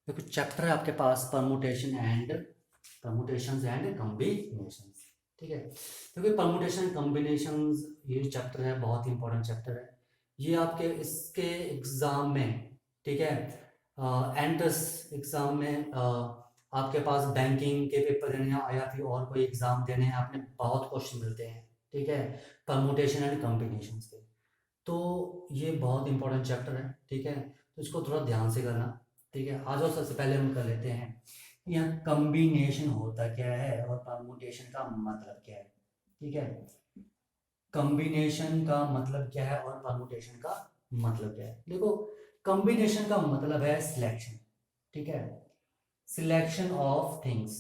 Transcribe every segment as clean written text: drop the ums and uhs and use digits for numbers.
देखो चैप्टर है आपके पास परमुटेशंस एंड कॉम्बिनेशंस। ठीक है, क्योंकि परमुटेशन कॉम्बिनेशंस ये जो चैप्टर है बहुत ही इंपॉर्टेंट चैप्टर है। ये आपके इसके एग्जाम में, ठीक है, एंट्रेंस एग्जाम में आपके पास बैंकिंग के पेपर देने हैं या फिर और कोई एग्जाम देने हैं, आपने बहुत क्वेश्चन मिलते हैं। ठीक है, परमुटेशन एंड कॉम्बिनेशंस के। तो ये बहुत इंपॉर्टेंट चैप्टर है। ठीक है, तो इसको थोड़ा ध्यान से करना। ठीक है, आ जाओ सबसे पहले हम कर लेते हैं यहाँ कॉम्बिनेशन होता क्या है और परमुटेशन का मतलब क्या है। ठीक है, कॉम्बिनेशन का मतलब क्या है और परमुटेशन का मतलब क्या है। देखो, कॉम्बिनेशन का मतलब है सिलेक्शन। ठीक है, सिलेक्शन ऑफ थिंग्स।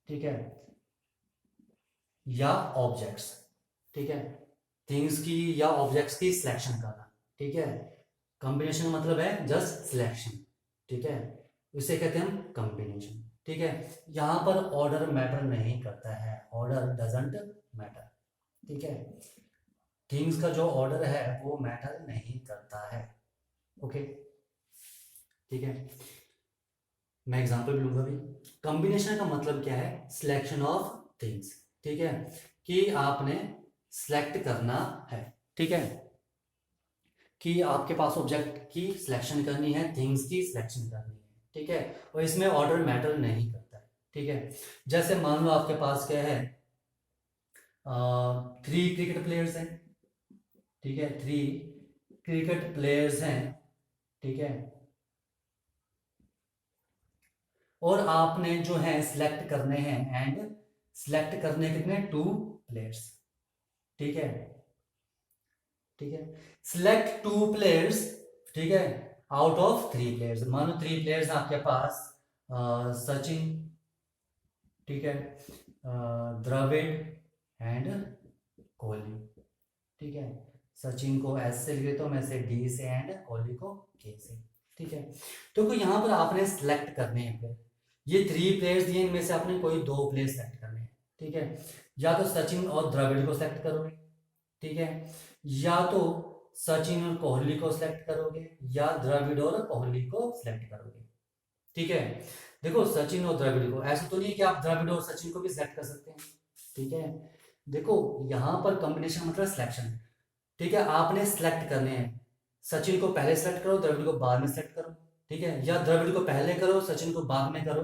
ठीक है, या ऑब्जेक्ट्स। ठीक है, थिंग्स की या ऑब्जेक्ट्स की सिलेक्शन करना। ठीक है, कॉम्बिनेशन का मतलब है जस्ट सिलेक्शन। ठीक है, इसे कहते हैं हम कॉम्बिनेशन। ठीक है, यहाँ पर ऑर्डर मैटर नहीं करता है, ऑर्डर डजंट मैटर। ठीक है, थिंग्स का जो ऑर्डर है वो मैटर नहीं करता है। ओके, ठीक है, मैं एग्जांपल भी लूंगा भी। कॉम्बिनेशन का मतलब क्या है? Selection of things. ठीक है, कि आपने सिलेक्ट करना है। ठीक है, कि आपके पास ऑब्जेक्ट की सिलेक्शन करनी है, थिंग्स की सिलेक्शन करनी है। ठीक है, और इसमें ऑर्डर मैटर नहीं करता है। ठीक है, जैसे मान लो आपके पास क्या है, 3 क्रिकेट प्लेयर्स हैं। ठीक है, 3 क्रिकेट प्लेयर्स हैं। ठीक है, और आपने जो है सिलेक्ट करने हैं, एंड सिलेक्ट करने कितने, 2 प्लेयर्स। ठीक है, ठीक है, सिलेक्ट 2 प्लेयर्स। ठीक है, आउट ऑफ 3 प्लेयर्स। मान लो 3 प्लेयर्स आपके पास, सचिन, ठीक है, द्रविड़ एंड कोहली। ठीक है, सचिन को एस से लिख देता हूँ मैं, से डी से, एंड कोहली को के से। ठीक है, तो कोई यहाँ पर आपने सिलेक्ट करने हैं प्लेयर। ये 3 प्लेयर्स दिए, इनमें से आपने कोई 2 प्लेयर सेलेक्ट करने हैं। ठीक है, या तो सचिन और द्रविड़ को सेलेक्ट करोगे। ठीक है, या तो सचिन और कोहली को सिलेक्ट करोगे, या द्रविड़ और कोहली को सिलेक्ट करोगे। ठीक है, देखो सचिन और द्रविड़ को, ऐसा तो नहीं है कि आप द्रविड़ और सचिन को भी सिलेक्ट कर सकते हैं। ठीक है, देखो यहाँ पर कॉम्बिनेशन मतलब सिलेक्शन। ठीक है, आपने सिलेक्ट करने हैं, सचिन को पहले सेलेक्ट करो, द्रविड़ को बाद में सेलेक्ट करो। ठीक है, या द्रविड़ को पहले करो, सचिन को बाद में करो,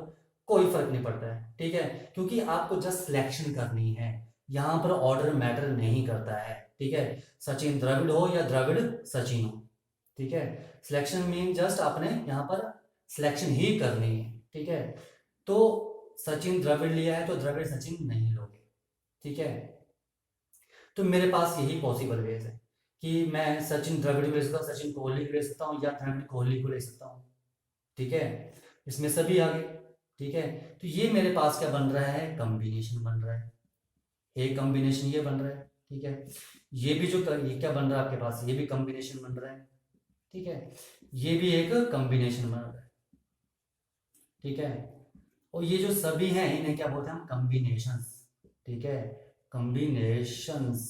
कोई फर्क नहीं पड़ता है। ठीक है, क्योंकि आपको जस्ट सिलेक्शन करनी है, यहाँ पर ऑर्डर मैटर नहीं करता है। ठीक है, सचिन द्रविड़ हो या द्रविड़ सचिन हो। ठीक है, सिलेक्शन मीन जस्ट आपने यहाँ पर सिलेक्शन ही करनी है। ठीक है, तो सचिन द्रविड़ लिया है तो द्रविड़ सचिन नहीं लोगे। ठीक है, तो मेरे पास यही पॉसिबल वेज है कि मैं सचिन द्रविड़ को ले सकता हूँ, सचिन कोहली को ले सकता हूँ, या द्रविड़ कोहली को ले सकता हूँ। ठीक है, इसमें सभी आ गए। ठीक है, तो ये मेरे पास क्या बन रहा है, कॉम्बिनेशन बन रहा है। एक कॉम्बिनेशन ये बन रहा है। ठीक है, ये भी जो ये क्या बन रहा है आपके पास, ये भी कॉम्बिनेशन बन रहा है। ठीक है, ये भी एक कॉम्बिनेशन बन रहा है। ठीक है, और ये जो सभी हैं इन्हें क्या बोलते हैं हम, कॉम्बिनेशंस। ठीक है, कॉम्बिनेशंस।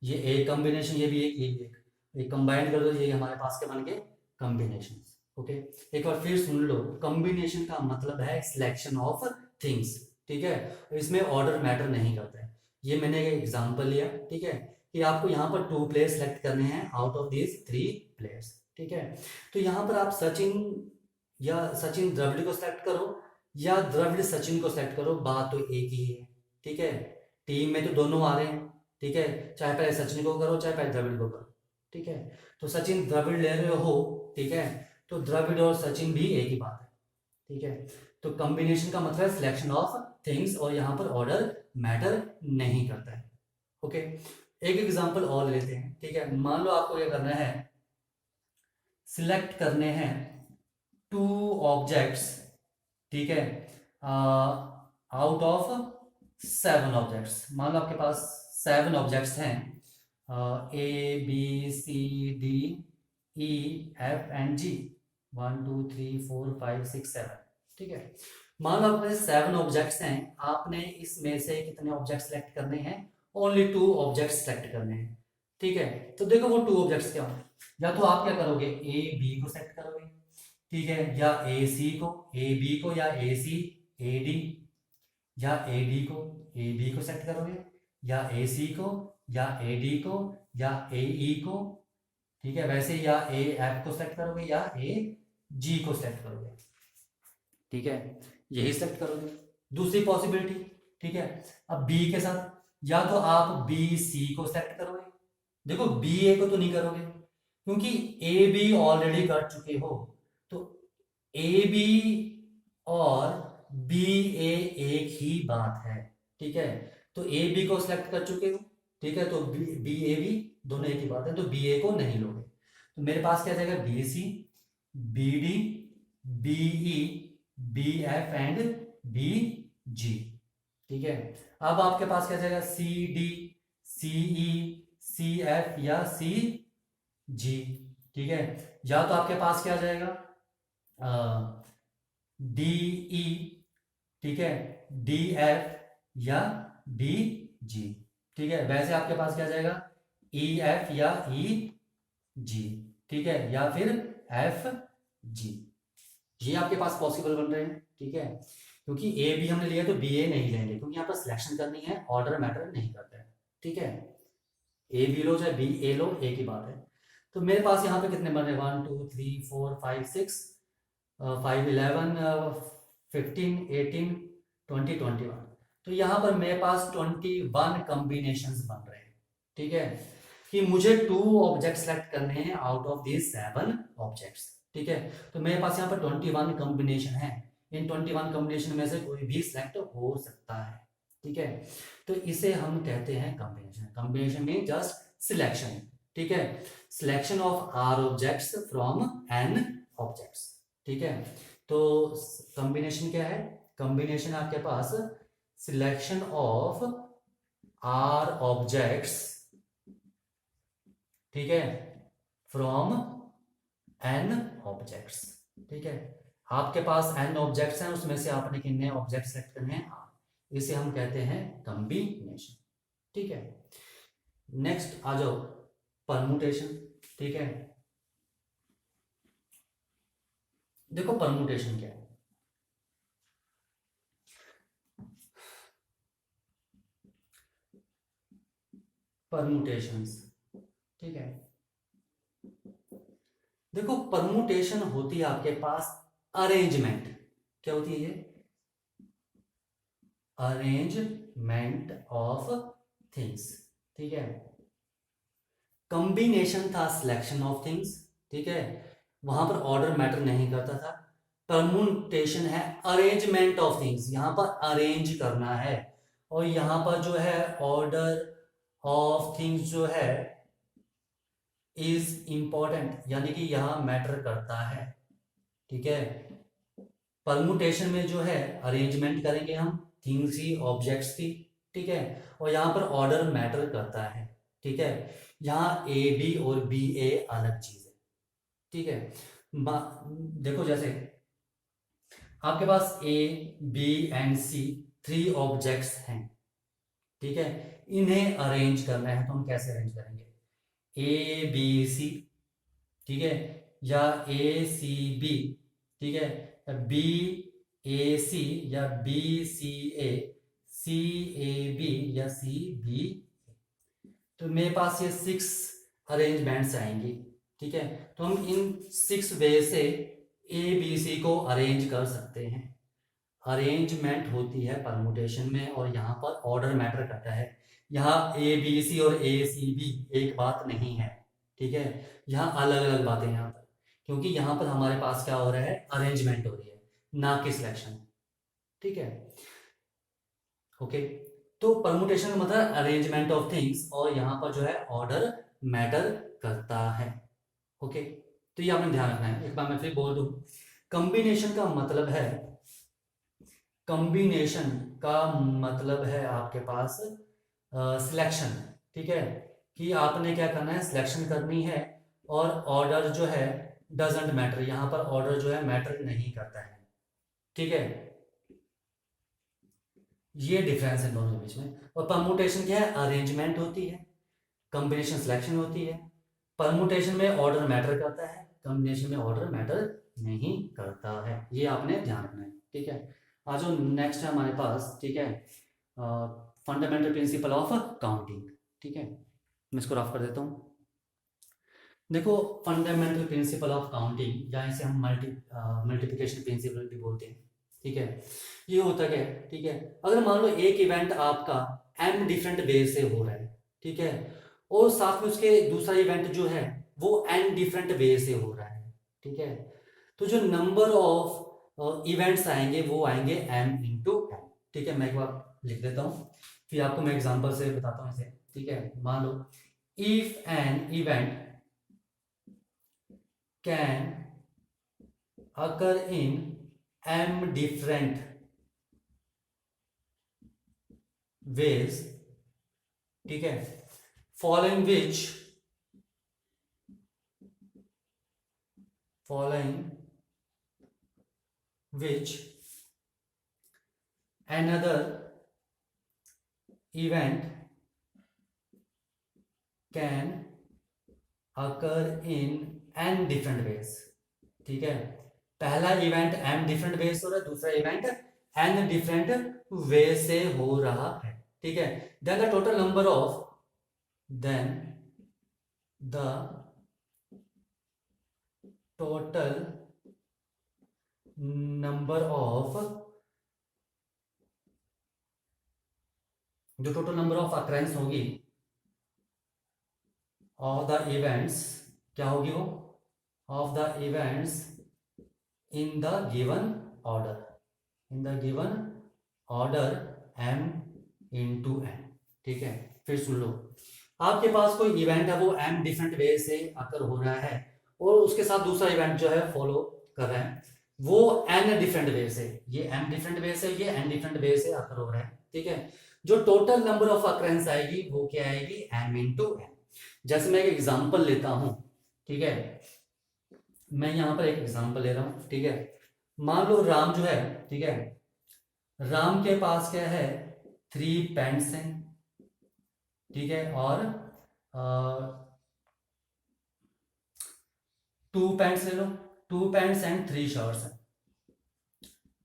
ये एक कॉम्बिनेशन, ये भी एक, ये भी एक कंबाइन कर दो, ये हमारे पास क्या बन गए, कॉम्बिनेशंस। ओके, एक बार फिर सुन लो, कॉम्बिनेशन का मतलब है सिलेक्शन ऑफ थिंग्स। ठीक है, इसमें ऑर्डर मैटर नहीं करता है। ये मैंने एक एग्जांपल लिया। ठीक है, कि आपको यहाँ पर 2 प्लेयर सेलेक्ट करने हैं आउट ऑफ दिस 3 प्लेयर्स। ठीक है, तो यहाँ पर आप सचिन या सचिन द्रविड़ को सिलेक्ट करो, या द्रविड़ सचिन को सिलेक्ट करो, बात तो एक ही है। ठीक है, टीम में तो दोनों आ रहे हैं। ठीक है, चाहे पहले सचिन को करो चाहे पहले द्रविड़ को करो। ठीक है, तो सचिन द्रविड़ ले रहे हो। ठीक है, तो द्रविड़ और सचिन भी एक ही बात है। ठीक है, तो कॉम्बिनेशन का मतलब सिलेक्शन ऑफ थिंग्स, और यहाँ पर ऑर्डर मैटर नहीं करता है। ओके, एक एग्जांपल और लेते हैं। ठीक है, मान लो आपको क्या करना है, सिलेक्ट करने हैं 2 ऑब्जेक्ट्स। ठीक है, आउट ऑफ 7 ऑब्जेक्ट्स। मान लो आपके पास 7 ऑब्जेक्ट्स हैं, A B C D E F and G, 1 2 3 4 5 6 7। ठीक है, मान लो आपके 7 ऑब्जेक्ट्स हैं, आपने इसमें से कितने ऑब्जेक्ट सेलेक्ट करने हैं, ओनली 2 ऑब्जेक्ट सेलेक्ट करने हैं। ठीक है, तो देखो वो 2 ऑब्जेक्ट्स क्या होंगे, या तो आप क्या करोगे, ए बी को सेलेक्ट करोगे, ठीक है, या ए सी को ए बी को, या ए सी ए डी, या ए डी को ए बी को सेलेक्ट करोगे, या ए सी को, या ए डी को, या ए ई को, ठीक है, वैसे या ए एफ को सेलेक्ट करोगे, या ए जी को सेलेक्ट करोगे, ठीक है, यही सेलेक्ट करोगे। दूसरी पॉसिबिलिटी, ठीक है, अब बी के साथ या तो आप बी सी को सेलेक्ट करोगे, देखो बी ए को तो नहीं करोगे क्योंकि ए बी ऑलरेडी कर चुके हो, तो ए बी और बी ए एक ही बात है, ठीक है, तो ए बी को सिलेक्ट कर चुके हो, ठीक है, तो बी ए बी दोनों एक ही बात है, तो बी ए को नहीं लोगे, तो मेरे पास क्या जाएगा, B C, B D, B E, B F and B G, ठीक है। अब आपके पास क्या जाएगा, सी डी, सी ई, सी एफ या सी जी, ठीक है, या तो आपके पास क्या जाएगा, डी ई, ठीक है, डी एफ या डी जी, ठीक है, वैसे आपके पास क्या जाएगा, ई एफ या ई जी, ठीक है, या फिर एफ जी, ये आपके पास पॉसिबल बन रहे हैं, ठीक है, क्योंकि ए बी हमने लिया तो बी ए नहीं लेंगे क्योंकि यहाँ पर सिलेक्शन करनी है, ऑर्डर मैटर नहीं करता है, ठीक है, ए बी लो चाहे बी ए लो एक ही बात है। तो मेरे पास यहाँ पे कितने बन रहे, 1 2 3 4 5 6 5 11 15 18 20 21, तो यहाँ पर मेरे पास 21 कॉम्बिनेशंस बन रहे हैं, ठीक है, कि मुझे 2 ऑब्जेक्ट सेलेक्ट करने हैं आउट ऑफ दिस 7 ऑब्जेक्ट्स, ठीक है, तो मेरे पास यहाँ पर 21 कॉम्बिनेशन है, इन 21 कॉम्बिनेशन में से कोई भी सिलेक्ट हो सकता है, ठीक है, तो इसे हम कहते हैं combination. Combination mean just selection, ठीक है, selection of R objects from N objects, ठीक है, तो कॉम्बिनेशन क्या है, कॉम्बिनेशन आपके पास सिलेक्शन ऑफ आर ऑब्जेक्ट्स, ठीक है, फ्रॉम एन ऑब्जेक्ट्स, ठीक है, आपके पास एन ऑब्जेक्ट्स हैं, उसमें से आपने कितने ऑब्जेक्ट सेलेक्ट करने हैं, इसे हम कहते हैं कॉम्बिनेशन, ठीक है। नेक्स्ट आ जाओ परमुटेशन, ठीक है, देखो परमुटेशन क्या है, परमुटेशंस, ठीक है, देखो परमुटेशन होती है आपके पास अरेंजमेंट, क्या होती है ये, अरेंजमेंट ऑफ थिंग्स, ठीक है, कॉम्बिनेशन था सिलेक्शन ऑफ थिंग्स, ठीक है, वहां पर ऑर्डर मैटर नहीं करता था, परमुटेशन है अरेंजमेंट ऑफ थिंग्स, यहां पर अरेंज करना है, और यहां पर जो है ऑर्डर ऑफ थिंग्स जो है इज इंपॉर्टेंट, यानी कि यहां मैटर करता है, ठीक है, परमुटेशन में जो है अरेंजमेंट करेंगे हम थिंग्स की, ऑब्जेक्ट्स की, ठीक है, और यहाँ पर ऑर्डर मैटर करता है, ठीक है, यहाँ ए बी और बी ए अलग चीज है, ठीक है, देखो जैसे आपके पास A B and C 3 objects हैं, ठीक है, इन्हें अरेंज करना है, तो हम कैसे अरेंज करेंगे, ए बी सी, ठीक है, या ए सी बी, ठीक है, बी ए सी, या B C A, C A B, या सी बी, तो मेरे पास ये 6 अरेंजमेंट्स आएंगी, ठीक है, तो हम इन 6 वे से ए बी सी को अरेंज कर सकते हैं, अरेंजमेंट होती है परमुटेशन में, और यहाँ पर ऑर्डर मैटर करता है, यहाँ ए बी सी और ए सी बी एक बात नहीं है, ठीक है, यहाँ अलग अलग बातें हैं यहाँ पर, क्योंकि यहाँ पर हमारे पास क्या हो रहा है, अरेंजमेंट हो रही है, ना कि सिलेक्शन, ठीक है, ओके, तो परमुटेशन का मतलब अरेंजमेंट ऑफ थिंग्स, और यहाँ पर जो है ऑर्डर मैटर करता है, ओके, तो ये आपने ध्यान रखना है, एक बार मैं फिर बोल दूं, कॉम्बिनेशन का मतलब है, कॉम्बिनेशन का मतलब है आपके पास सिलेक्शन, ठीक है, कि आपने क्या करना है, सिलेक्शन करनी है, और ऑर्डर जो है डजंट मैटर, यहां पर ऑर्डर जो है मैटर नहीं करता है, ठीक है, ये डिफरेंस है दोनों के बीच में। और परमुटेशन क्या है, अरेंजमेंट होती है, कॉम्बिनेशन सिलेक्शन होती है, परमुटेशन में ऑर्डर मैटर करता है, कॉम्बिनेशन में ऑर्डर मैटर नहीं करता है। ये आपने ध्यान रखना है, ठीक है। आज जो नेक्स्ट है हमारे पास, ठीक है, फंडामेंटल प्रिंसिपल ऑफ काउंटिंग, ठीक है। मैं इसको रफ कर देता हूँ। देखो, फंडामेंटल प्रिंसिपल ऑफ काउंटिंग, या इसे हम मल्टीप्लिकेशन प्रिंसिपल भी बोलते हैं, ठीक है। ये होता क्या है, ठीक है, अगर मान लो एक इवेंट आपका m डिफरेंट वे से हो रहा है, ठीक है, और साथ में उसके दूसरा इवेंट जो है वो n डिफरेंट वे से हो रहा है, ठीक है, तो जो नंबर ऑफ इवेंट्स आएंगे वो आएंगे m इंटू n, ठीक है। मैं एक बार लिख देता हूँ, फिर आपको मैं एग्जांपल से बताता हूँ इसे, ठीक है। मान लो if an event can occur in m different ways, ठीक है, following which another event can occur in n different ways, ठीक है। पहला इवेंट m डिफरेंट वे से हो रहा है, दूसरा इवेंट n डिफरेंट वे से हो रहा है, ठीक है। Then the total number of जो टोटल नंबर ऑफ अकरेंस होगी ऑफ द इवेंट्स, क्या होगी वो, of the events in the given order m into n, ठीक है। फिर सुन लो, आपके पास कोई इवेंट है वो m डिफरेंट वे से अकर हो रहा है और उसके साथ दूसरा इवेंट जो है फॉलो कर रहा है वो n डिफरेंट वे से, ये m डिफरेंट वे से, ये n डिफरेंट वे से अकर हो रहा है, ठीक है। जो टोटल नंबर ऑफ अकरेंस आएगी वो क्या आएगी, m इंटू n। जैसे मैं एक एग्जांपल लेता हूं, ठीक है, मैं यहां पर एक एग्जांपल ले रहा हूं, ठीक है। मान लो राम जो है, ठीक है, राम के पास क्या है, 3 पेंट्स हैं, ठीक है, और 2 पेंट्स ले लो, 2 पेंट्स एंड 3 शर्ट्स हैं,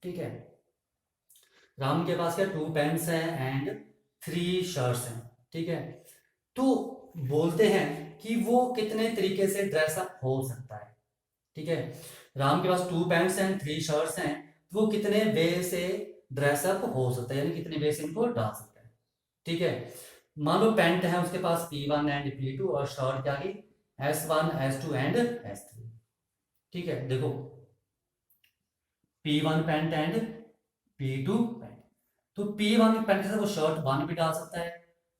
ठीक है। राम के पास क्या 2 पेंट्स हैं एंड 3 शर्ट्स हैं, ठीक है। तो बोलते हैं कि वो कितने तरीके से ड्रेसअप हो सकता है, ठीक है। राम के पास 2 पैंट्स एंड 3 शर्ट्स हैं, तो वो कितने वे से ड्रेसअप हो सकता है, यानी कितने वे से इनको डाल सकता है, ठीक है। मान लो पैंट है उसके पास P1 एंड P2 और शर्ट क्या की S1 S2 एंड S3, ठीक है। देखो P1 pant and P2 pant, तो P1 पैंट के साथ वो शर्ट 1 भी डाल सकता है,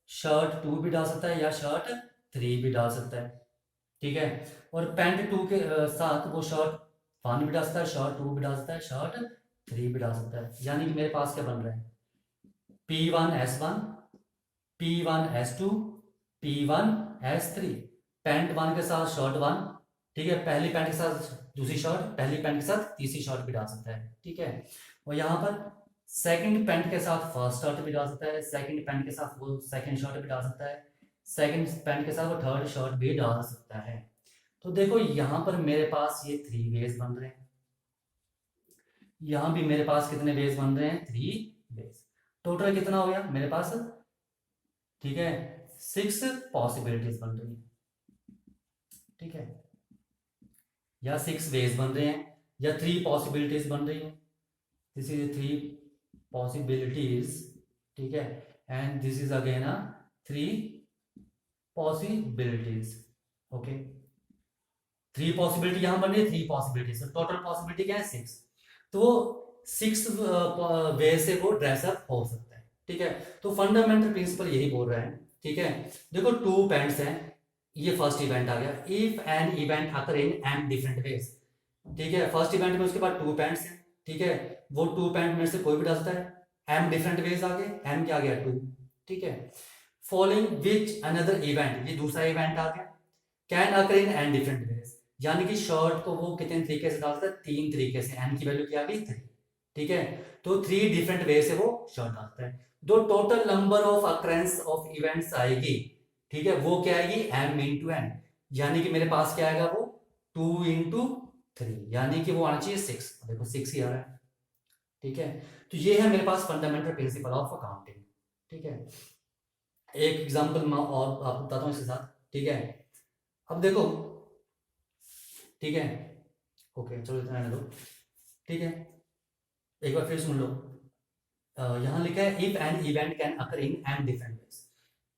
शर्ट 2 भी डाल सकता है, या शर्ट 3 भी डाल सकता है, ठीक है। और पैंट 2 के साथ वो शर्ट 1 भी डाल सकता है, शर्ट 2 भी डाल सकता है, शर्ट 3 भी डाल सकता है। यानी कि मेरे पास क्या बन रहा है, P1 S1, P1 S2, P1 S3, pant 1 के साथ शर्ट 1, ठीक है, पहली पैंट के साथ दूसरी शर्ट, पहली पैंट के साथ तीसरी शर्ट भी डाल सकता है, ठीक है। और यहाँ पर सेकंड पैंट के साथ फर्स्ट शर्ट भी डाल सकता है, सेकंड पैंट के साथ वो सेकंड शर्ट भी डाल सकता है, सेकंड पैंट के साथ वो थर्ड शर्ट भी डाल सकता है। तो देखो यहां पर मेरे पास ये 3 वेज बन रहे हैं, यहां भी मेरे पास कितने वेज बन रहे हैं, 3 वेज। टोटल कितना हो गया मेरे पास, ठीक है, 6 पॉसिबिलिटीज बन रही है, ठीक है, या 6 वेज बन रहे हैं, या 3 पॉसिबिलिटीज बन रही है, दिस इज 3 पॉसिबिलिटीज, ठीक है, and this is again 3 possibilities, okay. 3 possibility यहां बन रही है, 3 पॉसिबिलिटीज, टोटल पॉसिबिलिटी क्या है 6, तो 6 वे से वो ड्रेसअप हो सकता है, ठीक है। तो फंडामेंटल प्रिंसिपल यही बोल रहा है, ठीक है। देखो 2 पैंट्स हैं, ये फर्स्ट इवेंट आ गया, if an event occur in m different ways, ठीक है। फर्स्ट इवेंट में उसके बाद 2 पैंट्स हैं, ठीक है, वो 2 पैंट में से कोई भी डाल सकता है, m डिफरेंट वेज आ गए, m क्या आ गया 2, ठीक है। फॉलोइंग विच अनदर इवेंट, ये दूसरा इवेंट आ गया, can occur in n different ways, यानी कि शर्ट को वो कितने तरीके से डाल सकता है, 3 तरीके से, n की वैल्यू क्या आ गई 3, ठीक है। तो 3 डिफरेंट वे से वो शर्ट डालता है। जो total number of occurrence of events आएगी, ठीक है, वो क्या आएगी m इंटू n, यानी कि मेरे पास क्या आएगा वो 2 इंटू 3, यानी कि वो आना चाहिए 6। देखो 6 ही आ रहा है। ठीक है, तो ये है मेरे पास फंडामेंटल प्रिंसिपल ऑफ अकाउंटिंग। ठीक है, एक एग्जांपल मैं और आपको बताता हूँ इसके साथ। ठीक है, अब देखो। ठीक है, ओके चलो इतना रहने दो। ठीक है, एक बार फिर सुन लो। यहाँ लिखा है if an event can occur in an different ways.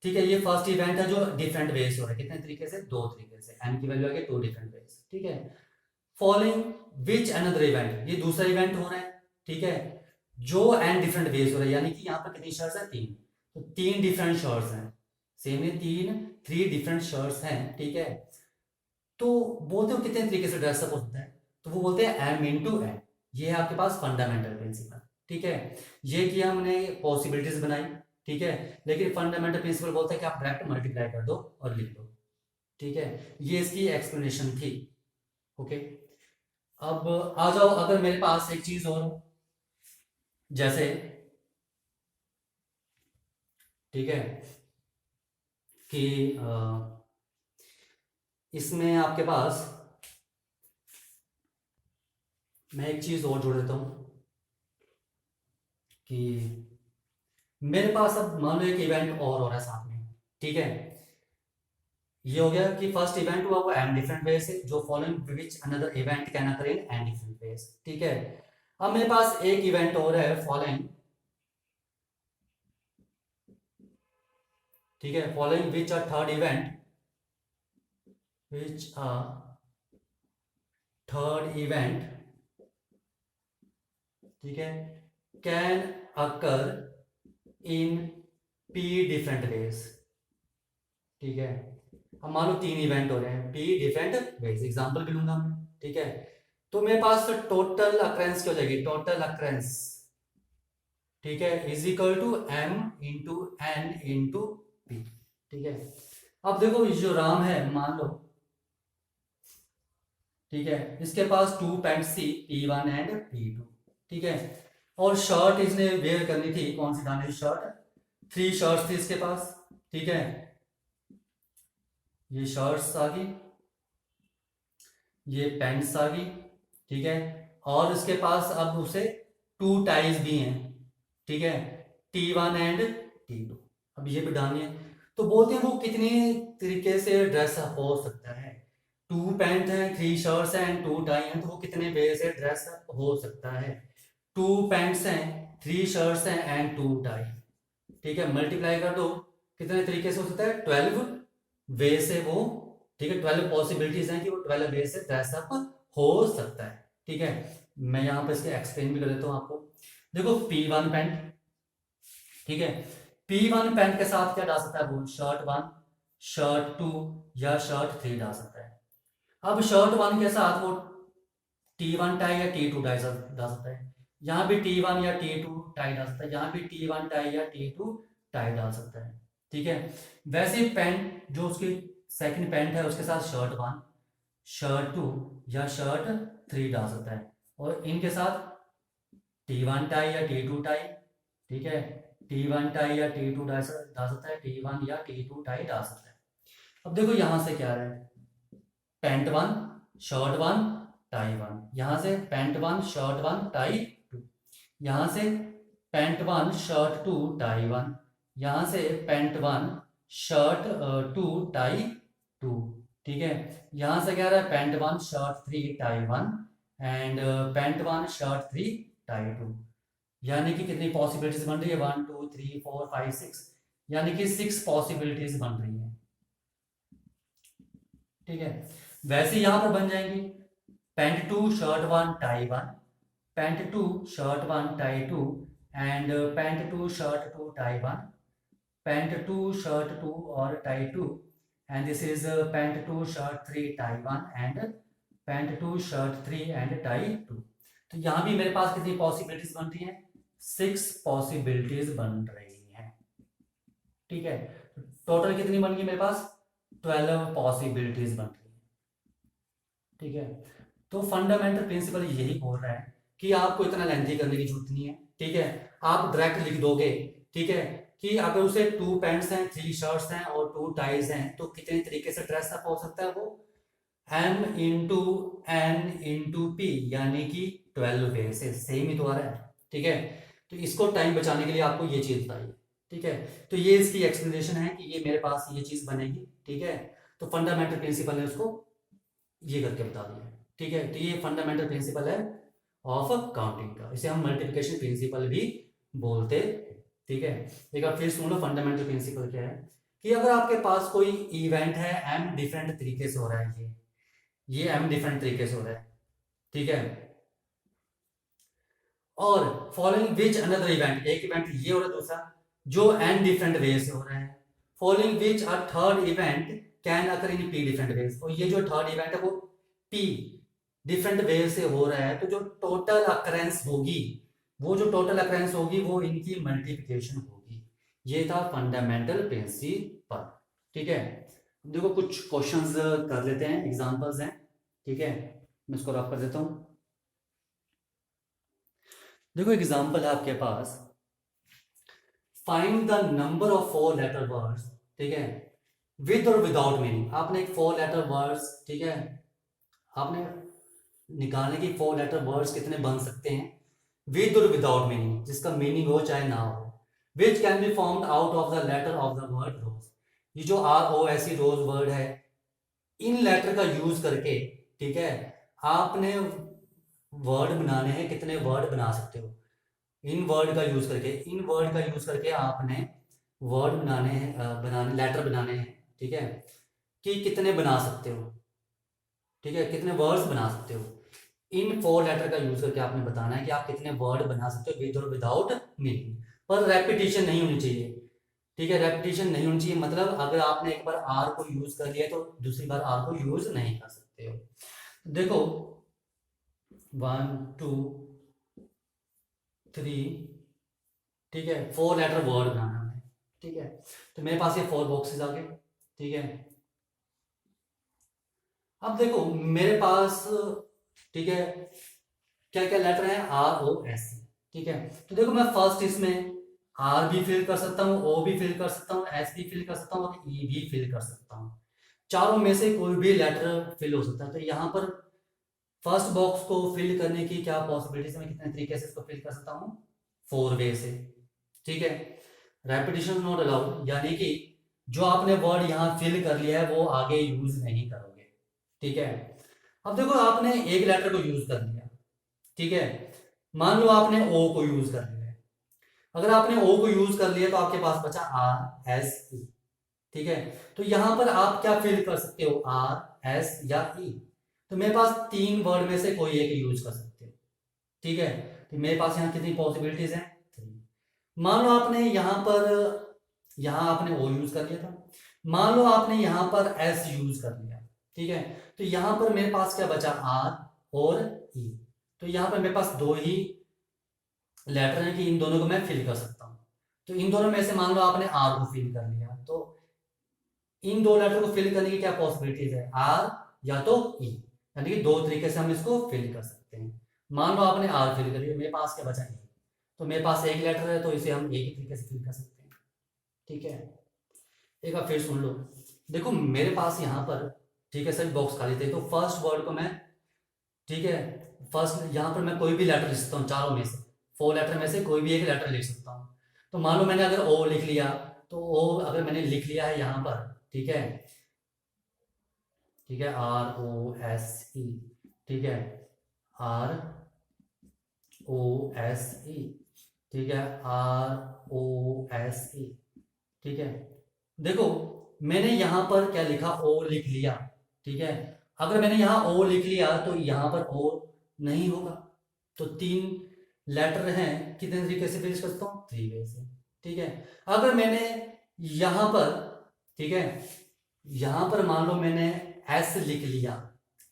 ठीक है, ये फर्स्ट इवेंट है जो डिफरेंट वेज हो रहा है। कितने तरीके से? 2 तरीके से। एन की वैल्यू आ गई 2 डिफरेंट वेज। ठीक है, फॉलोइंग विच अनदर इवेंट, ये दूसरा इवेंट हो रहा है। ठीक है, जो एन डिफरेंट वेज हो रहा है, यानी कि यहाँ पर कितनी शर्ट्स हैं? 3। तो 3 डिफरेंट शर्ट्स हैं। सेम है, 3 डिफरेंट शर्ट्स हैं। ठीक है, तो बोलते हो कितने तरीके से ड्रेसअप होता है, तो वो बोलते हैं एम इंटू एन। ये है आपके पास फंडामेंटल प्रिंसिपल। ठीक है, ये किया हमने, पॉसिबिलिटीज बनाई। ठीक है, लेकिन फंडामेंटल प्रिंसिपल बोलता है कि आप डायरेक्ट मल्टीप्लाई कर दो और लिख दो। ठीक है, ये इसकी एक्सप्लेनेशन थी। ओके, अब आ जाओ, अगर मेरे पास एक चीज और हो, जैसे, ठीक है, कि इसमें आपके पास मैं एक चीज और जोड़ देता हूं कि मेरे पास अब मान लो एक इवेंट और हो रहा है साथ में। ठीक है, ये हो गया कि फर्स्ट इवेंट हुआ वो एन डिफरेंट वे से, जो following which another event can occur in an different ways. ठीक है, अब मेरे पास एक इवेंट और है फॉलोइंग। ठीक है, following which a third event, which a third event, ठीक है, can occur in P different ways. ठीक है, अब मान लो 3 इवेंट हो रहे हैं, पी डिफरेंट वेज, एग्जांपल भी लूंगा मैं। ठीक है, तो मेरे पास टोटल अक्रेंस क्या हो जाएगी? टोटल अक्रेंस, ठीक है, is equal to M into N into P. ठीक है, अब देखो ये जो राम है, मान लो, ठीक है, इसके पास 2 pant C P1 and P2। ठीक है, और शर्ट इसने वेयर करनी थी, कौन सी डालनी थी शर्ट? 3 शर्ट्स थी इसके पास। ठीक है, ये शर्ट्स आ गई, ये पैंट्स आ गई। ठीक है, और इसके पास अब उसे 2 टाइज भी हैं। ठीक है, T1 एंड T2। अब ये भी डालनी है, तो बोलते हैं वो कितने तरीके से ड्रेस हो सकता है। 2 पैंट हैं, 3 शर्ट्स हैं, 2 टाई हैं, तो वो कितने वे से ड्रेस हो सकता है? 2 पैंट्स हैं, 3 शर्ट्स हैं एंड 2 टाई। ठीक है, मल्टीप्लाई कर दो, कितने तरीके से हो सकता है? 12 वे से वो, ठीक है, 12 पॉसिबिलिटीज हैं कि वो 12 वे से ड्रेसअप हो सकता है। ठीक है, मैं यहाँ पे इसके एक्सप्लेन भी कर देता हूँ आपको। देखो P1 पैंट, ठीक है, P1 पैंट के साथ क्या डाल सकता है? वो शर्ट 1, शर्ट 2 या शर्ट 3 डाल सकता है। अब शर्ट 1 के साथ वो T1 टाई या T2 टाई डाल सकता है। यहाँ भी T1 या T2 टाई डाल सकता है, यहाँ भी T1 टाई या T2 टाई डाल सकता है। ठीक है, वैसे ही पैंट जो उसकी सेकंड पैंट है उसके साथ शर्ट 1, शर्ट 2 या शर्ट 3 डाल सकता है, और इनके साथ T1 टाई या T2 टाई। ठीक है, T1 टाई या T2 डाल सकता है, T1 या T2 टाई डाल सकता है। अब देखो यहां से क्या है, पैंट 1, शर्ट 1, टाई 1, यहां से पैंट 1, शर्ट 1, टाई 2, यहां से पैंट 1, शर्ट 2, टाई 1, यहां से पैंट 1, शर्ट 2, टाई 2। ठीक है, यहां से क्या रहा है? Pant 1, shirt 3, tie 1 and pant 1, shirt 3, tie 2। यानी कि कितनी पॉसिबिलिटीज बन रही है? 1 2 3 4 5 6, यानी कि 6 पॉसिबिलिटीज बन रही है। ठीक है, वैसे यहां पर बन जाएंगी pant 2, shirt 1, tie 1, pant 2, shirt 1, tie 2 and pant 2, shirt 2, tie 1, pant 2, shirt 2 और tie 2 and this is pant 2, shirt 3, tie 1 and pant 2, shirt 3 and tie 2। तो यहां भी मेरे पास कितनी पॉसिबिलिटीज बन रही हैं? 6 पॉसिबिलिटीज बन रही हैं। ठीक है, टोटल कितनी बन गई मेरे पास? 12 पॉसिबिलिटीज बन रही है। ठीक है, तो फंडामेंटल प्रिंसिपल यही बोल रहा है कि आपको इतना लेंथी करने की जरूरत नहीं है। ठीक है, आप डायरेक्ट लिख दोगे। ठीक है, कि अगर उसे 2 पैंट्स हैं, 3 शर्ट्स हैं और 2 टाइज हैं, तो कितने तरीके से ड्रेस अप हो सकता है वो? m into n into P, यानी कि 12 वे से, सेम ही तो आ रहा है। ठीक है, तो इसको टाइम बचाने के लिए आपको ये चीज बताइए। ठीक है, तो ये इसकी एक्सप्लेनेशन है कि ये मेरे पास ये चीज बनेगी। ठीक है, तो फंडामेंटल प्रिंसिपल है, उसको ये करके बता दिया। ठीक है, तो ये फंडामेंटल प्रिंसिपल है ऑफ काउंटिंग का, इसे हम मल्टीप्लिकेशन प्रिंसिपल भी बोलते हैं। ठीक है, एक बार फिर सुन लो फंडामेंटल प्रिंसिपल क्या है, कि अगर आपके पास कोई इवेंट है, एम डिफरेंट तरीके से हो रहा है, ये एम डिफरेंट तरीके से हो रहा है। ठीक है, और फॉलोइंग विच अनदर इवेंट, एक इवेंट ये हो रहा है, दूसरा जो एन डिफरेंट वे से हो रहा है, following which a third event can occur in P different ways, और ये जो थर्ड इवेंट है वो पी डिफरेंट वे से हो रहा है, तो जो टोटल अकरेंस होगी, वो जो टोटल अकरेंस होगी वो इनकी मल्टीप्लिकेशन होगी। ये था फंडामेंटल प्रिंसिपल। ठीक है, देखो कुछ क्वेश्चंस कर लेते हैं, एग्जांपल्स हैं। ठीक है, मैं इसको रफ कर देता हूं। देखो एग्जांपल है आपके पास, find the number of 4 letter words. ठीक है, विद और विदाउट मीनिंग, आपने एक 4 लेटर वर्ड्स, ठीक है, आपने निकालने की 4 लेटर वर्ड्स कितने बन सकते हैं विद और विदाउट मीनिंग, जिसका मीनिंग हो चाहे ना हो, which can be formed out of the letter of the word rose. ये जो आर ओ ऐसी रोज वर्ड है, इन लेटर का यूज करके, ठीक है, आपने वर्ड बनाने हैं, कितने वर्ड बना सकते हो इन वर्ड का यूज करके, इन वर्ड का यूज करके आपने वर्ड बनाने हैं, बनाने लेटर बनाने हैं। ठीक है, कि कितने बना सकते हो, ठीक है, कितने वर्ड्स बना सकते हो, इन 4 लेटर का यूज करके आपने बताना है कि आप कितने वर्ड बना सकते हो विद और विदाउट मीनिंग। पर रेपिटेशन नहीं होनी चाहिए। ठीक है, रेपिटेशन नहीं होनी चाहिए, मतलब अगर आपने एक बार आर को यूज कर लिया तो दूसरी बार आर को यूज नहीं कर सकते हो। देखो 1 2 3, ठीक है, 4 लेटर वर्ड बनाना है। ठीक है, तो मेरे पास ये 4 बॉक्सेस आ गए। ठीक है, अब देखो मेरे पास, ठीक है, क्या क्या लेटर है, आर ओ एस। ठीक है, तो देखो मैं फर्स्ट इसमें आर भी फिल कर सकता हूँ, ओ भी फिल कर सकता हूँ, एस भी फिल कर सकता हूँ और ई भी फिल कर सकता हूँ। चारों में से कोई भी लेटर फिल हो सकता है। तो यहाँ पर फर्स्ट बॉक्स को फिल करने की क्या पॉसिबिलिटीज, मैं कितने तरीके से इसको फिल कर सकता हूँ, 4 वे से। ठीक है, रेपिटेशन नॉट अलाउड, यानी कि जो आपने वर्ड यहाँ फिल कर लिया है वो आगे यूज नहीं करोगे। ठीक है, अब देखो आपने एक लेटर को यूज कर लिया। ठीक है, मान लो आपने ओ को यूज कर लिया है। अगर आपने ओ को यूज कर लिया तो आपके पास बचा आर एस ई। ठीक है, तो यहां पर आप क्या फिल कर सकते हो, आर एस या ई। तो मेरे पास 3 वर्ड में से कोई एक यूज कर सकते हो। ठीक है, तो मेरे पास यहाँ कितनी पॉसिबिलिटीज हैं, 3। मान लो आपने यहां आपने ओ यूज कर लिया था, मान लो आपने यहां पर एस यूज कर लिया। ठीक है, तो यहां पर मेरे पास क्या बचा, आर और ई। तो यहां पर मेरे पास 2 ही लेटर है कि इन दोनों को मैं फिल कर सकता हूँ। तो इन दोनों में से मान लो आपने आर को फिल कर लिया, तो इन 2 लेटर को फिल करने की क्या पॉसिबिलिटीज है, आर या तो ई, यानी कि 2 तरीके से हम इसको फिल कर सकते हैं। मान लो आपने आर फिल कर लिया, मेरे पास क्या बचा ई, तो मेरे पास एक लेटर है तो इसे हम एक ही तरीके से फिल कर सकते हैं। ठीक है, एक बार फिर सुन लो। देखो मेरे पास यहाँ पर, ठीक है, सभी बॉक्स खाली थे, तो फर्स्ट वर्ड को मैं, ठीक है, फर्स्ट यहाँ पर मैं कोई भी लेटर लिख सकता हूँ, चारों में से 4 लेटर में से कोई भी एक लेटर लिख सकता हूँ। तो मान लो मैंने अगर ओ लिख लिया, तो ओ अगर मैंने लिख लिया है यहाँ पर, ठीक है, ठीक है, आर ओ एस ई, ठीक है, आर ओ एस ई, ठीक है, आर ओ एस ई। ठीक है, देखो मैंने यहां पर क्या लिखा, ओ लिख लिया। ठीक है, अगर मैंने यहां ओ लिख लिया तो यहां पर ओ नहीं होगा। तो 3 लेटर हैं, कितने तरीके से फिल कर सकता हूँ, 3 वे से। ठीक है, अगर मैंने यहां पर, ठीक है, यहां पर मान लो मैंने एस लिख लिया,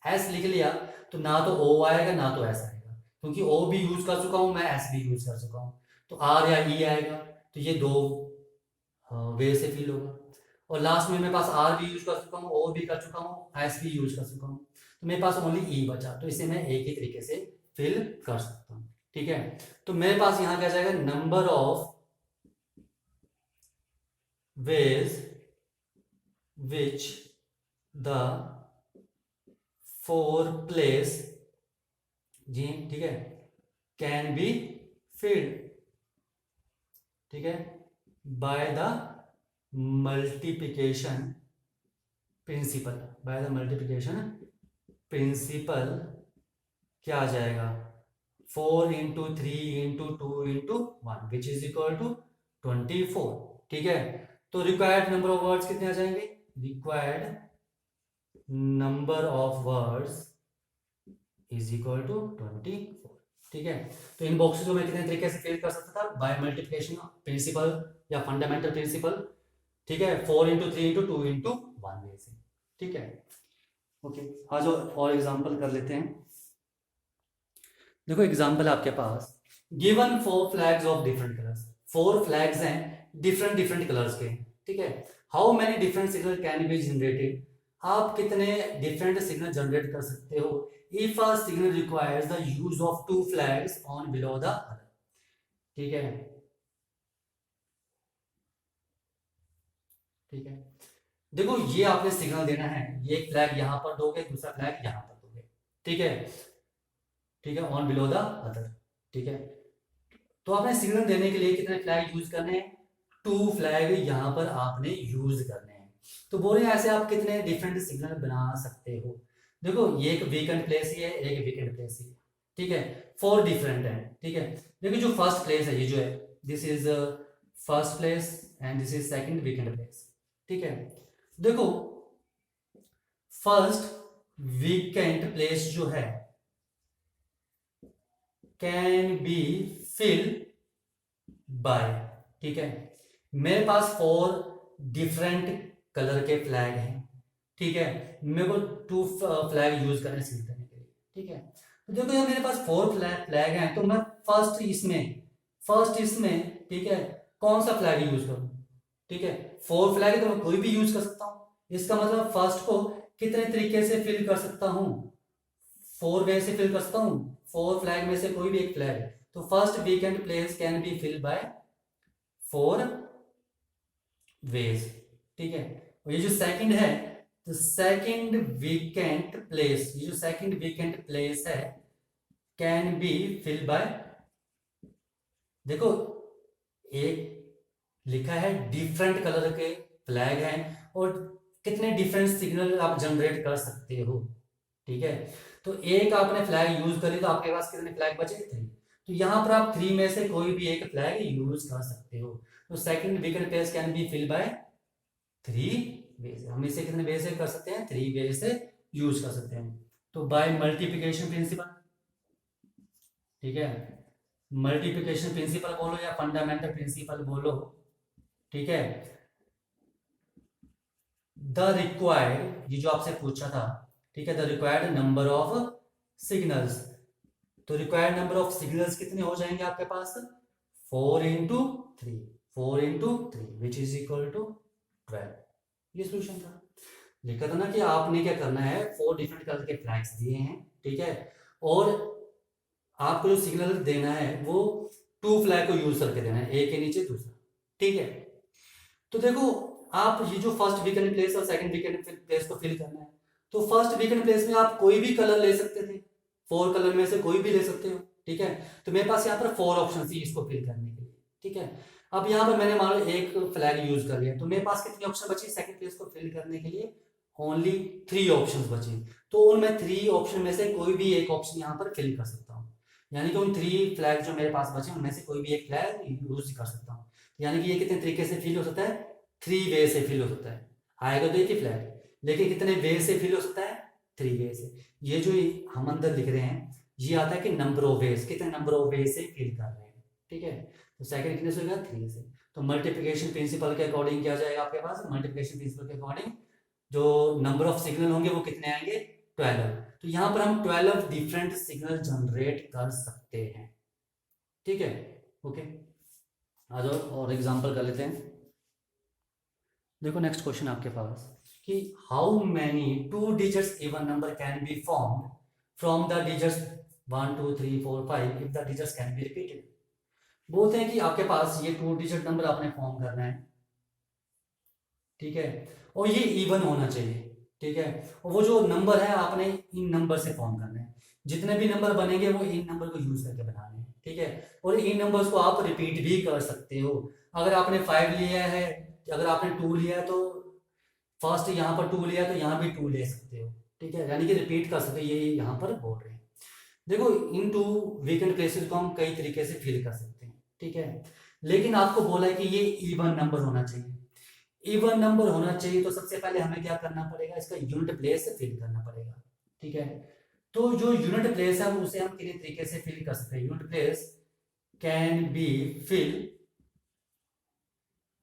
एस लिख लिया, तो ना तो ओ आएगा ना तो एस आएगा, क्योंकि ओ भी यूज कर चुका हूं मैं, एस भी यूज कर चुका हूं। तो आर या ई आएगा, तो ये 2 वे से फिल होगा। और लास्ट में मेरे पास आर भी यूज कर चुका हूँ, ओ भी कर चुका हूँ, एस भी यूज कर चुका हूँ, तो मेरे पास ओनली ई बचा, तो इसे मैं एक ही तरीके से फिल कर सकता हूँ। ठीक है, तो मेरे पास यहाँ क्या जाएगा, number of ways which the 4 place जी, ठीक है, कैन बी फिल्ड, ठीक है, by the multiplication principle. By the multiplication principle क्या आ जाएगा, 4 × 3 × 2 × 1 विच इज इक्वल टू 24, ठीक है। तो रिक्वायर्ड नंबर ऑफ वर्ड्स कितने आ जाएंगे, required number of words is equal to 24, ठीक है। तो इन बॉक्सेस को मैं कितने तरीके से फिल कर सकता था, बाय मल्टीप्लिकेशन प्रिंसिपल या फंडामेंटल प्रिंसिपल, ठीक है, 4 × 3 × 2 × 1 वे से, ठीक है। ओके, आज और एग्जांपल कर लेते हैं। देखो एग्जांपल आपके पास, given 4 flags of different colours, 4 flags हैं डिफरेंट डिफरेंट कलर्स के, ठीक है। How many different signal can be generated, आप कितने डिफरेंट सिग्नल जनरेट कर सकते हो if a signal requires the use of 2 flags on below the other, ठीक है, ठीक है। देखो ये आपने सिग्नल देना है, ये एक फ्लैग यहां पर दोगे, दूसरा फ्लैग यहां पर दोगे, ठीक है, ठीक है, ऑन बिलो द अदर, ठीक है। तो आपने सिग्नल देने के लिए कितने फ्लैग यूज करने हैं, 2 फ्लैग यहां पर आपने यूज करने हैं। तो बोल रहे हैं ऐसे आप कितने डिफरेंट सिग्नल बना सकते हो। देखो ये एक वीकेंड प्लेस ही है, एक वीकेंड प्लेस ही है, ठीक है, 4 डिफरेंट है, ठीक है। देखो जो फर्स्ट प्लेस है, ये जो है, this is first place and this is second vacant place, ठीक है। देखो फर्स्ट वीकेंड प्लेस जो है कैन बी फिल बाय, ठीक है, मेरे पास 4 डिफरेंट कलर के फ्लैग हैं, ठीक है, मेरे को 2 फ्लैग यूज करने सीख करने के लिए, ठीक है। तो देखो यार मेरे पास 4 फ्लैग हैं, तो मैं फर्स्ट इसमें ठीक है, कौन सा फ्लैग यूज करूं, ठीक है, 4 फ्लैग है तो मैं कोई भी यूज कर सकता हूं। इसका मतलब फर्स्ट को कितने तरीके से फिल कर सकता हूं, 4 वे से फिल कर सकता हूं, 4 फ्लैग में से कोई भी एक फ्लैग है। तो first vacant place can be fill by 4 ways, ठीक है। और ये जो सेकंड है, तो सेकंड वीकेंड प्लेस, ये जो सेकंड वीकेंड प्लेस है कैन बी फिल बाय, देखो एक लिखा है डिफरेंट कलर के फ्लैग हैं और कितने डिफरेंट सिग्नल आप जनरेट कर सकते हो, ठीक है। तो एक आपने फ्लैग यूज करी तो आपके पास कितने फ्लैग बचे, 3। तो यहां पर आप 3 में से कोई भी एक फ्लैग यूज कर सकते हो। तो second vacant place can be fill by 3 way से, हम इसे कितने वे से कर सकते हैं, 3 वे से यूज कर सकते हैं। तो बाय मल्टीप्लिकेशन प्रिंसिपल, ठीक है, मल्टीप्लिकेशन प्रिंसिपल बोलो या फंडामेंटल प्रिंसिपल बोलो, ठीक है। द रिक्वायर्ड, ये जो आपसे पूछा था, ठीक है, the required number of signals, तो रिक्वायर्ड नंबर ऑफ सिग्नल्स कितने हो जाएंगे आपके पास, 4 × 3, 4 × 3 विच इज इक्वल टू 12। ये सोल्यूशन था। लिखा था ना कि आपने क्या करना है, 4 डिफरेंट कलर के फ्लैग्स दिए हैं, ठीक है, और आपको जो सिग्नल देना है वो 2 फ्लैग को यूज करके देना है, एक के नीचे दूसरा, ठीक है। तो देखो आप ये जो फर्स्ट वीकेंड प्लेस और सेकंड वीकेंड प्लेस को फिल करना है, तो फर्स्ट वीकेंड प्लेस में आप कोई भी कलर ले सकते थे, 4 कलर में से कोई भी ले सकते हो, ठीक है। तो मेरे पास यहाँ पर 4 ऑप्शन थी इसको फिल करने के लिए, ठीक है। अब यहाँ पर मैंने मान लो एक फ्लैग यूज कर लिया, तो मेरे पास कितनी ऑप्शन बची सेकंड प्लेस को फिल करने के लिए, ओनली 3 ऑप्शंस बची। तो उनमें 3 ऑप्शन में से कोई भी एक ऑप्शन यहाँ पर फिल कर सकता हूँ, यानी कि उन 3 फ्लैग जो मेरे पास बचे उनमें से कोई भी एक फ्लैग यूज कर सकता हूँ। यानी कि ये कितने तरीके से फिल हो सकता है, 3 वे से फिल हो सकता है, आएगा तो एक ही फ्लैग, लेकिन कितने वे से फिल हो सकता है, 3 वे से। ये जो हम अंदर लिख रहे हैं ये आता है कि नंबर ऑफ वेज, कितने नंबर ऑफ वे से फिल कर रहे हैं, ठीक है। तो सेकंड कितने से होगा, 3 से। तो मल्टीप्लिकेशन प्रिंसिपल के अकॉर्डिंग क्या जाएगा आपके पास, मल्टीप्लिकेशन प्रिंसिपल के अकॉर्डिंग जो नंबर ऑफ सिग्नल होंगे वो कितने आएंगे, 12। तो यहां पर हम 12 डिफरेंट सिग्नल जनरेट कर सकते हैं, ठीक है। ओके, आ जाओ और एग्जांपल कर लेते हैं। देखो नेक्स्ट क्वेश्चन आपके पास कि how many 2 digits even number can be formed from the digits 1 2 3 4 5 if the digits can be repeated. बोलते हैं कि आपके पास ये 2 डिजिट नंबर आपने फॉर्म करना है, ठीक है, और ये इवन होना चाहिए, ठीक है। और वो जो नंबर है आपने इन नंबर से फॉर्म करना है, जितने भी नंबर बनेंगे वो इन नंबर को यूज करके बनाने हैं, ठीक है। और इन नंबर्स को आप रिपीट भी कर सकते हो। अगर आपने 5 लिया है, अगर आपने 2 लिया है, तो फर्स्ट यहाँ पर 2 लिया तो यहाँ भी 2 ले सकते हो, ठीक है, यानी कि रिपीट कर सकते हो, ये यहाँ पर बोल रहे हैं। देखो, इन टू वीकेंड प्लेसेस को हम कई तरीके से फिल कर सकते हैं, ठीक है, लेकिन आपको बोला है कि ये इवन नंबर होना चाहिए। इवन नंबर होना चाहिए तो सबसे पहले हमें क्या करना पड़ेगा, इसका यूनिट प्लेस फिल करना पड़ेगा, ठीक है। तो जो यूनिट प्लेस है उसे हम किसी तरीके से फिल कर सकते हैं। Unit place can be fill,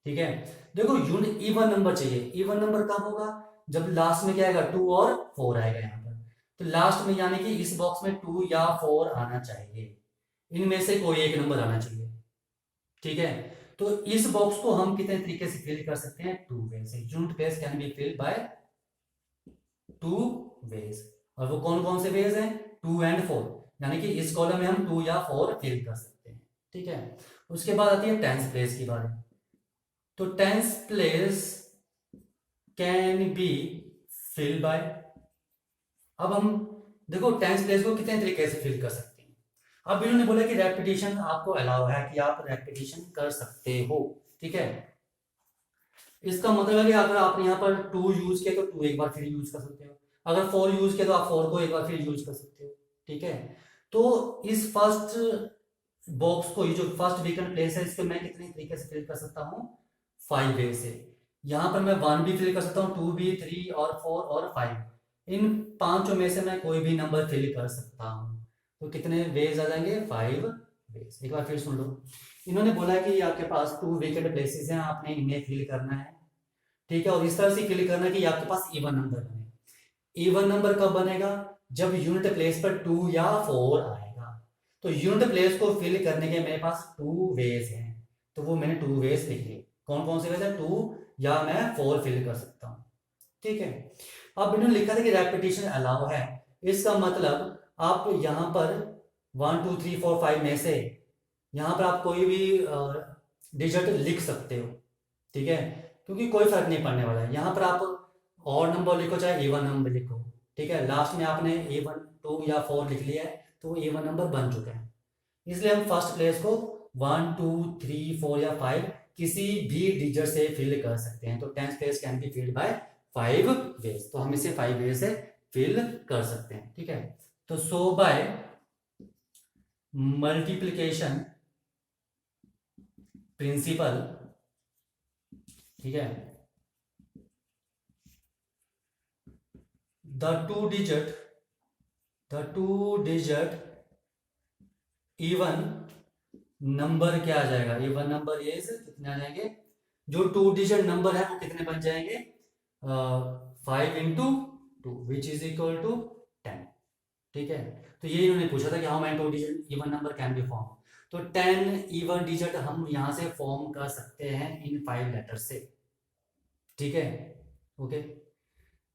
ठीक है। देखो, यूनिट इवन नंबर चाहिए। इवन नंबर कब होगा, जब लास्ट में क्या आएगा, 2 और 4 आएगा यहाँ पर। तो लास्ट में यानी कि इस बॉक्स में 2 या 4 आना चाहिए, इनमें से कोई एक नंबर आना चाहिए, ठीक है। तो इस बॉक्स को हम कितने तरीके से फिल कर सकते हैं, 2 वे से। Unit place can be fill by 2 ways. और वो कौन कौन से वेज हैं, 2 एंड 4, यानी कि इस कॉलम में हम 2 या 4 फिल कर सकते हैं, ठीक है। उसके बाद आती है टेंस प्लेस की बारी। तो tens place can be fill by, अब हम देखो टेंस प्लेस को कितने तरीके से फिल कर सकते हैं। अब इन्होंने बोला कि रेपिटेशन आपको अलाउ है, कि आप रेपिटेशन कर सकते हो, ठीक है। इसका मतलब है कि अगर आपने यहाँ पर 2 यूज किया तो 2 एक बार फिर यूज कर सकते हो, अगर 4 यूज किया तो आप 4 को एक बार फिर यूज कर सकते हो, ठीक है। तो इस फर्स्ट बॉक्स को, ये जो फर्स्ट वीकेंड प्लेस है, इसको मैं कितने तरीके से फिल कर सकता हूँ, 5 वे से। यहाँ पर मैं 1 भी फिल कर सकता हूँ, 2 भी, 3 और 4 और 5। इन पांचों में से मैं कोई भी नंबर फिल कर सकता हूँ। तो कितने वेज आ जाएंगे, 5 वेज। एक बार फिर सुन लो, इन्होंने बोला कि आपके पास 2 वीकेंड प्लेसेस हैं, आपने इन्हें फिल करना है, ठीक है। और इस तरह से फिल करना है कि आपके पास इवन नंबर बने। इवन नंबर कब बनेगा, जब यूनिट प्लेस पर 2 या 4 आएगा। तो यूनिट प्लेस को फिल करने के मेरे पास 2 वेज हैं, तो वो मैंने 2 वेज लिख लिए। कौन कौन से वेज है, 2 या मैं 4 फिल कर सकता हूँ, ठीक है। अब इन्होंने लिखा था कि रेपिटेशन अलाउ है, इसका मतलब आप यहाँ पर 1 2 3 4 5 में से यहाँ पर आप कोई भी डिजिट लिख सकते हो, ठीक है, क्योंकि कोई फर्क नहीं पड़ने वाला है। यहाँ पर आप और नंबर लिखो चाहे इवन नंबर लिखो, ठीक है, लास्ट में आपने इवन 2 या 4 लिख लिया है तो वो इवन नंबर बन चुका है। इसलिए हम फर्स्ट प्लेस को 1 2 3 4 या 5 किसी भी डिजिट से फिल कर सकते हैं। तो tens place can be filled by 5 ways, तो हम इसे 5 वेज से फिल कर सकते हैं, ठीक है। तो सो बाय मल्टीप्लिकेशन प्रिंसिपल, ठीक है, the two digit even number क्या आ जाएगा, इवन नंबर इज कितने आ जाएंगे, जो 2 डिजिट नंबर है वो कितने बन जाएंगे, 5 into 2 which is equal to 10, ठीक है। तो ये इन्होंने पूछा था कि how many 2 digit even number can be form. तो 10 इवन डिजिट हम यहां से फॉर्म कर सकते हैं इन 5 लेटर से, ठीक है, ओके।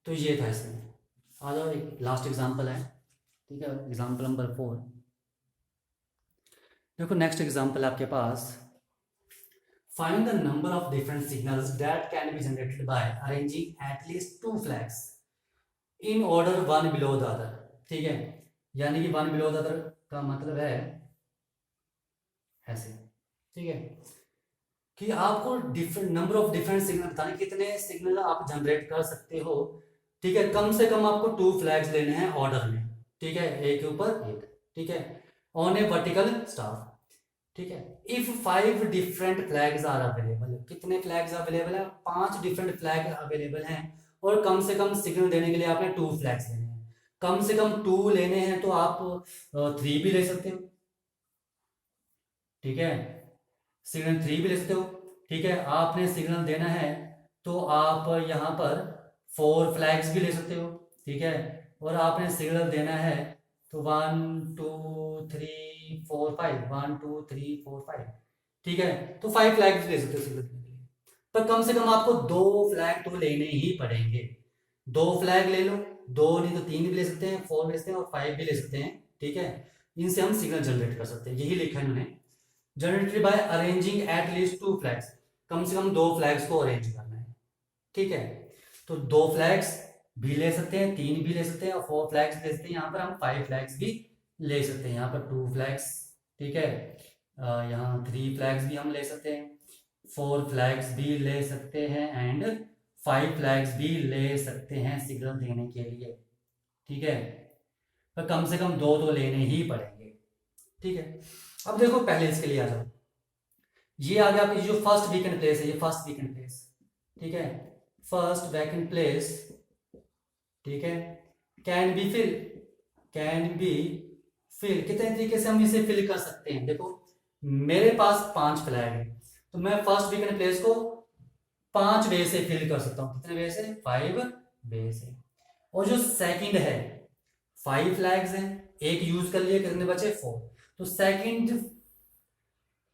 तो ये था इसमें। आ जाओ, एक लास्ट एग्जांपल है, ठीक है, एग्जांपल नंबर 4। देखो नेक्स्ट एग्जांपल आपके पास, find the number of different signals that can be generated by arranging at least 2 flags in order 1 below the other, ठीक है। यानी कि 1 बिलो द अदर का मतलब है ऐसे, ठीक है, कि आपको different number of different signal बताने, कितने सिग्नल आप जनरेट कर सकते हो, ठीक है। कम से कम आपको 2 फ्लैग्स लेने हैं ऑर्डर में, ठीक है, एक के ऊपर एक, ठीक है, ऑन ए वर्टिकल स्टार, ठीक है। If 5 different flags are available, कितने फ्लैग्स अवेलेबल है, 5 डिफरेंट फ्लैग अवेलेबल हैं, और कम से कम सिग्नल देने के लिए आपने 2 फ्लैग्स लेने हैं। कम से कम 2 लेने हैं तो आप 3 भी ले सकते हो, ठीक है, सिग्नल 3 भी ले सकते हो, ठीक है। आपने सिग्नल देना है तो आप यहाँ पर 4 फ्लैग्स भी ले सकते हो, ठीक है। और आपने सिग्नल देना है तो 1 2 3 4 5, 1 2 3 4 5, ठीक है। तो 5 फ्लैग्स ले सकते हो सिग्नल देने के लिए, पर कम से कम आपको 2 फ्लैग तो लेने ही पड़ेंगे। 2 फ्लैग ले लो, 2 नहीं तो 3 भी ले सकते हैं, 4 ले सकते हैं और 5 भी ले सकते हैं, ठीक है। इनसे हम सिग्नल जनरेट कर सकते हैं, यही लिखा है इन्होंने, generated by arranging at least 2 flags, कम से कम 2 फ्लैग्स को अरेंज करना है, ठीक है। तो 2 फ्लैग्स भी ले सकते हैं, 3 भी ले सकते हैं और 4 फ्लैग्स ले सकते हैं। यहाँ पर हम 5 फ्लैग्स भी ले सकते हैं। यहाँ पर 2 फ्लैग्स, ठीक है, यहाँ 3 फ्लैग्स भी हम ले सकते हैं, 4 फ्लैग्स भी ले सकते हैं एंड 5 फ्लैग्स भी ले सकते हैं सिग्नल देने के लिए, ठीक है। पर कम से कम 2 तो लेने ही पड़ेंगे, ठीक है। अब देखो पहले इसके लिए आ जाओ। ये आ गया आपकी जो फर्स्ट वीकेंड प्लेस है, ये फर्स्ट वीकेंड प्लेस, ठीक है, फर्स्ट वैकेंट प्लेस, ठीक है, can be fill, can be fill कितने तरीके से हम इसे फिल कर सकते हैं। देखो मेरे पास 5 फ्लैग है, तो मैं फर्स्ट वीकेंड प्लेस को 5 वे से फिल कर सकता हूँ। कितने वे से? 5 वे से। और जो सेकंड है, 5 फ्लैग्स हैं, एक यूज कर लिए, कितने बचे? 4। तो सेकंड,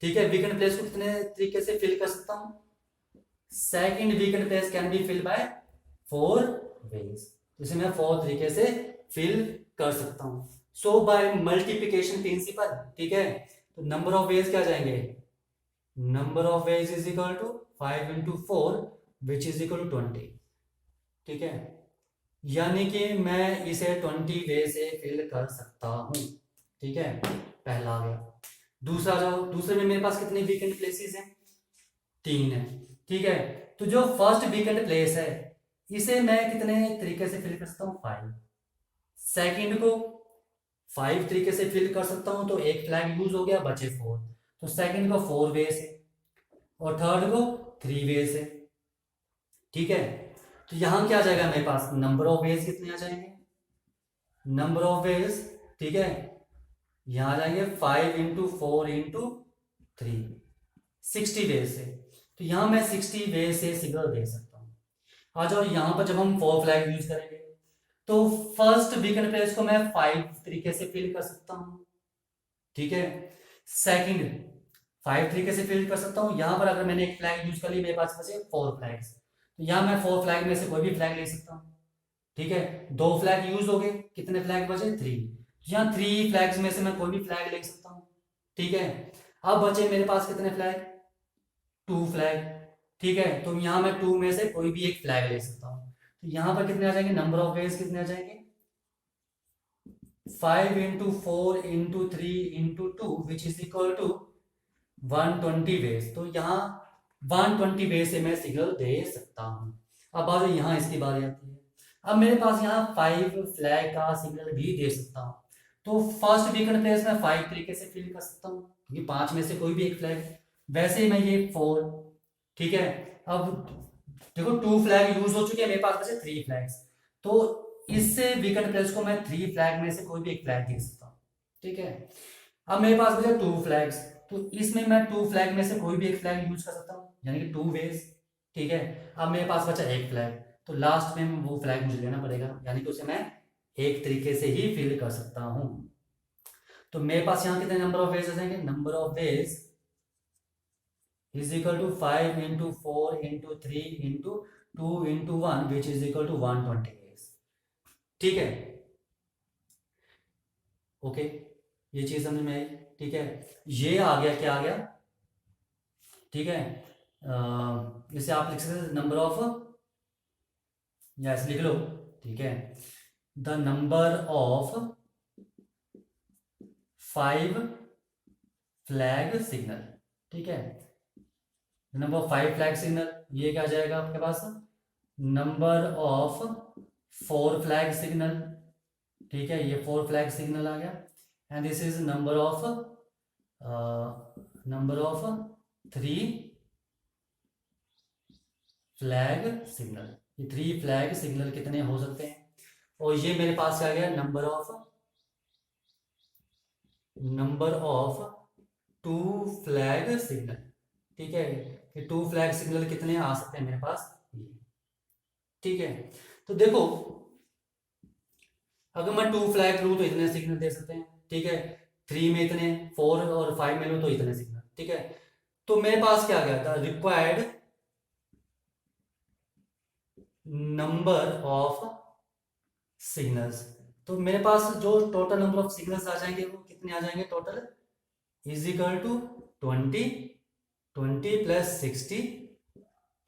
ठीक है, वीकेंड प्लेस को कितने तरीके से फिल कर सकता हूँ? Second vacant place can be fill by 4 ways. तो इसे मैं 4 तरीके से फिल कर सकता हूँ। सो बाय मल्टीप्लिकेशन प्रिंसिपल, ठीक है, तो नंबर ऑफ वेज क्या जाएंगे? Number of ways is equal to 5 into 4 which is equal to 20, ठीक है। यानी कि मैं इसे 20 वे से फिल कर सकता हूँ, ठीक है, पहला आ गया। दूसरा जाओ, दूसरे में मेरे पास कितने वीकेंड प्लेसेस हैं? 3 है, ठीक है। तो जो फर्स्ट वीकेंड प्लेस है इसे मैं कितने तरीके से फिल कर सकता हूँ? 5। सेकंड को 5 तरीके से फिल कर सकता हूँ, तो एक फ्लैग यूज हो गया, बचे 4। तो सेकंड को 4 वे से और थर्ड को 3 वे से, ठीक है। तो यहां क्या आ जाएगा मेरे पास? नंबर ऑफ वेज कितने आ जाएंगे? नंबर ऑफ वेज, ठीक है, यहां आ जाएंगे 5 इंटू 4 इंटू 3, 60 वेज से। तो यहां मैं 60 वेज से सिग्नल दे सकता हूँ। आ जाओ यहां पर, जब हम 4 फ्लैग यूज करेंगे तो फर्स्ट वीकेंड प्लेस को मैं 5 तरीके से फिल कर सकता हूँ, ठीक है। सेकंड 5 तरीके से फिल कर सकता हूँ। यहां पर अगर मैंने एक फ्लैग यूज कर लिया, मेरे पास बचे 4 फ्लैग्स, तो यहां मैं 4 फ्लैग में से कोई भी फ्लैग ले सकता हूँ, ठीक है। 2 फ्लैग यूज हो गए, कितने फ्लैग बचे? 3। यहाँ 3 फ्लैग्स में से मैं कोई भी फ्लैग ले सकता हूँ, ठीक है। अब बचे मेरे पास कितने फ्लैग? 2 फ्लैग, ठीक है। तो यहाँ मैं 2 में से कोई भी एक फ्लैग ले सकता हूँ। तो यहाँ पर कितने आ जाएंगे? नंबर ऑफ वेज कितने आ जाएंगे? 5 into 4 into 3 into 2 which is equal to 120 ways. तो यहाँ 120 वेज से मैं सिग्नल दे सकता हूँ। अब बात यहाँ इसकी बारी आती है। अब मेरे पास यहाँ 5 फ्लैग का सिग्नल भी दे सकता हूँ। तो फर्स्ट वीकेंड प्लेस में 5 तरीके से फिल कर सकता हूँ, क्योंकि 5 में से कोई भी एक फ्लैग। वैसे ही मैं ये 4, ठीक है। अब देखो 2 फ्लैग यूज हो चुके हैं, मेरे पास बचे 3 फ्लैग्स। तो इससे वीकेंड प्लेस को मैं 3 फ्लैग में से कोई भी एक फ्लैग दे सकता हूँ, ठीक है। अब मेरे पास बचे 2 फ्लैग्स, तो इसमें मैं 2 फ्लैग में से कोई भी एक फ्लैग यूज कर सकता हूँ, यानी कि 2 वेज, ठीक है। अब मेरे पास बचा एक फ्लैग, तो लास्ट में वो फ्लैग मुझे लेना पड़ेगा, यानी कि उसे मैं एक तरीके से ही फिल कर सकता हूँ। तो मेरे पास यहाँ कितने नंबर ऑफ वेज आ जाएंगे? Number of ways is equal to 5 into 4 into 3 into 2 into 1 which is equal to 120 ways, ठीक है। ओके, ये चीज समझ में आई, ठीक है। ये आ गया, क्या आ गया, ठीक है। इसे आप लिख सकते हैं नंबर ऑफ, या ऐसे लिख लो, ठीक है, the number of 5 flag signal, ठीक है। नंबर ऑफ 5 फ्लैग सिग्नल, ये क्या आ जाएगा आपके पास? नंबर ऑफ 4 फ्लैग सिग्नल, ठीक है, ये 4 फ्लैग सिग्नल आ गया। And this is number of 3 flag signal. ये 3 फ्लैग सिग्नल कितने हो सकते हैं? और ये मेरे पास क्या गया? नंबर ऑफ 2 फ्लैग सिग्नल, ठीक है। ये 2 फ्लैग सिग्नल कितने आ सकते हैं मेरे पास? ये, ठीक है। तो देखो अगर मैं 2 फ्लैग लूँ तो इतने सिग्नल दे सकते हैं, ठीक है। 3 में इतने, 4 और 5 में लूँ तो इतने सिग्नल, ठीक है। तो मेरे पास क्या गया था? Required number of signals. तो मेरे पास जो टोटल नंबर ऑफ सिग्नल्स आ जाएंगे वो कितने आ जाएंगे total? Is equal to 20, 20 plus 60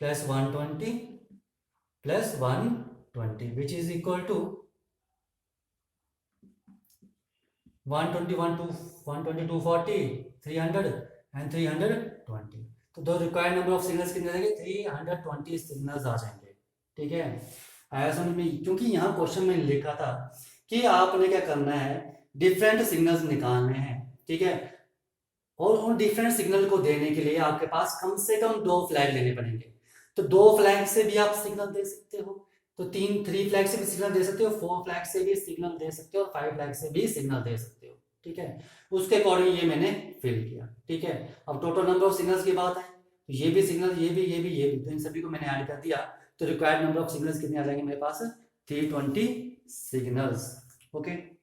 plus 120 plus 1 20 which is equal to 121 to 120 240 300 and 320। तो दो रिक्वायर्ड नंबर ऑफ सिग्नल्स कितने रहेंगे 320 सिग्नल्स आ जाएंगे। ठीक है, आया समझ में? क्योंकि यहाँ क्वेश्चन में लिखा था कि आपने क्या करना है, डिफरेंट सिग्नल्स निकालने हैं। ठीक है, और उन डिफरेंट सिग्नल को देने के लिए आपके पास कम से कम 2 फ्लैग लेने पड़ेंगे। तो 2 फ्लैग से भी आप सिग्नल दे सकते हो, तो 3 फ्लैग से भी सिग्नल दे सकते हो, 4 फ्लैग से भी सिग्नल दे सकते हो और 5 फ्लैग से भी सिग्नल दे सकते हो। ठीक है, उसके अकॉर्डिंग ये मैंने फिल किया। ठीक है, अब टोटल नंबर ऑफ सिग्नल्स की बात है, तो ये भी सिग्नल, ये भी, तो इन सभी को मैंने ऐड कर दिया। तो रिक्वायर्ड नंबर ऑफ सिग्नल्स कितने आ जाएंगे मेरे पास 320 सिग्नल्स। ओके।